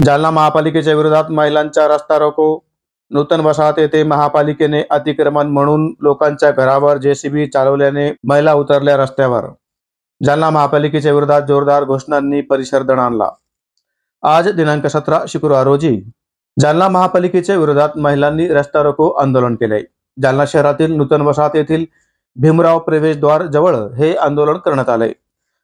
जालना महापालिकेच्या विरोधात महिलांचा रस्ता रोको। नूतन वसाहत येथे महापालिकेने अतिक्रमण म्हणून लोकांच्या घरावर जेसीबी चालवल्याने महिला उतरल्या रस्त्यावर। जालना महापालिकेच्या विरोधात जोरदार घोषणांनी परिसर दणाणला। आज दिनांक 17 शुक्रवार रोजी जालना महापालिकेच्या विरोधात महिलांनी रस्ता रोको आंदोलन केले। जालना शहरातील नूतन वसाहत येथील भीमराव प्रवेशद्वार जवळ हे आंदोलन करण्यात आले।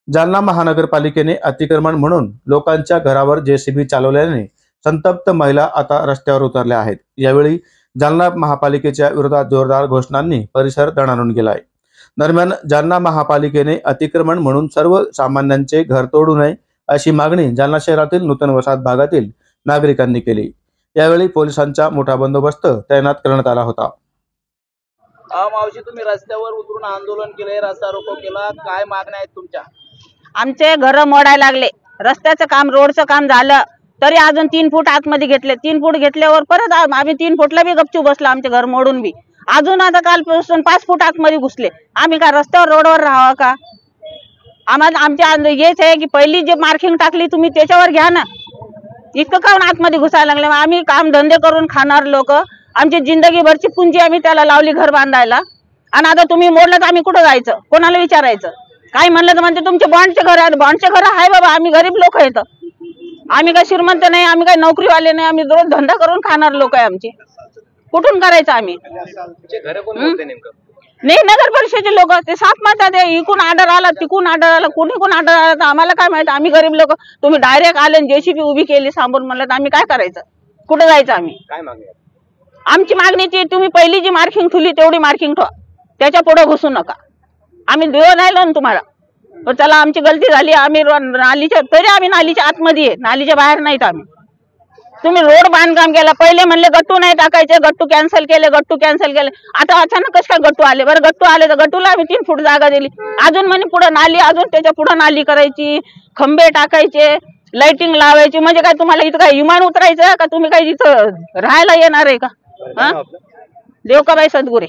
जालना महानगरपालिकेने अतिक्रमण म्हणून लोकांच्या घरावर जेसीबी चालवल्याने संतप्त महिला आता रस्त्यावर उतरल्या आहेत। यावेळी जालना महापालिकेच्या विरोधात जोरदार घोषणांनी परिसर दणाणून गेलाय। दरम्यान जालना महापालिकेने अतिक्रमण म्हणून सर्व सामान्यांचे घर तोडू नये अशी मागणी जालना शहरातील नूतन वसाहत भागातील नागरिकांनी केली। यावेळी पोलिसांचा मोठा बंदोबस्त तैनात करण्यात आला होता। मावशी, तुम्ही रस्त्यावर उतरून आंदोलन केले, रस्ता रोको केला, काय मागण्या आहेत तुमच्या? आमचे घर मोडायला लागले, रस्त्याचं काम रोडचं काम झालं तरी अजून 3 फूट आतमध्ये घेतले। 3 फूट घेतल्यावर परत आम्ही 3 फूटला बी गपचूप बसलो, आमचे घर मोडून बी अजून आता कालपासून 5 फूट आतमध्ये घुसले। आम्ही का रस्त्यावर रोडवर राहावं का? आम्हाला आमच्या हेच आहे की पहिली जे मार्किंग टाकली तुम्ही त्याच्यावर घ्या ना, इतकं काऊन आतमध्ये घुसायला लागले? आम्ही काम धंदे करून खाणार लोक, आमची जिंदगीभरची पुंजी आम्ही त्याला लावली घर बांधायला, आणि आता तुम्ही मोडलं तर आम्ही कुठं जायचं? कोणाला विचारायचं? काय म्हणलं तर म्हणते तुमचे बॉन्डचे घर आहे। बॉन्डचे घर आहे बाबा, आम्ही गरीब लोक आहेत, आम्ही काय श्रीमंत नाही, आम्ही काय नोकरीवाले नाही, आम्ही रोज धंदा करून खाणार लोक आहे। आमचे कुठून करायचं आम्ही? नाही, नगर परिषदेचे लोक ते साफ म्हणतात इकून ऑर्डर आला तिकून ऑर्डर आला, कोण ऑर्डर आला तर आम्हाला काय माहिती? आम्ही गरीब लोक, तुम्ही डायरेक्ट आले जेसीबी उभी केली सांबून म्हणलं तर आम्ही काय करायचं? कुठे जायचं? आम्ही काय मागणी? आमची मागणीची तुम्ही पहिली जी मार्किंग ठेवली तेवढी मार्किंग ठेवा, त्याच्या पुढे घुसू नका। आम्ही देऊ नाही ना तुम्हाला, तर चला आमची गलती झाली, आम्ही नालीच्या तरी आम्ही नालीच्या आतमध्ये आहे, नालीच्या बाहेर नाहीत आम्ही। तुम्ही रोड बांधकाम केला, पहिले म्हणले गट्टू नाही टाकायचे, गट्टू कॅन्सल केले, गट्टू कॅन्सल केले, आता अचानक कसं काय गट्टू आले? बरं गट्टू आले तर गट्टूला आम्ही 3 फूट जागा दिली, अजून म्हणे पुढे नाली, अजून त्याच्या पुढे नाली करायची, खंबे टाकायचे, लाइटिंग लावायची। म्हणजे काय तुम्हाला इथं काय विमान उतरायचं का? तुम्ही काय इथं राहायला येणार आहे का? देवकाबाई सदगुरे।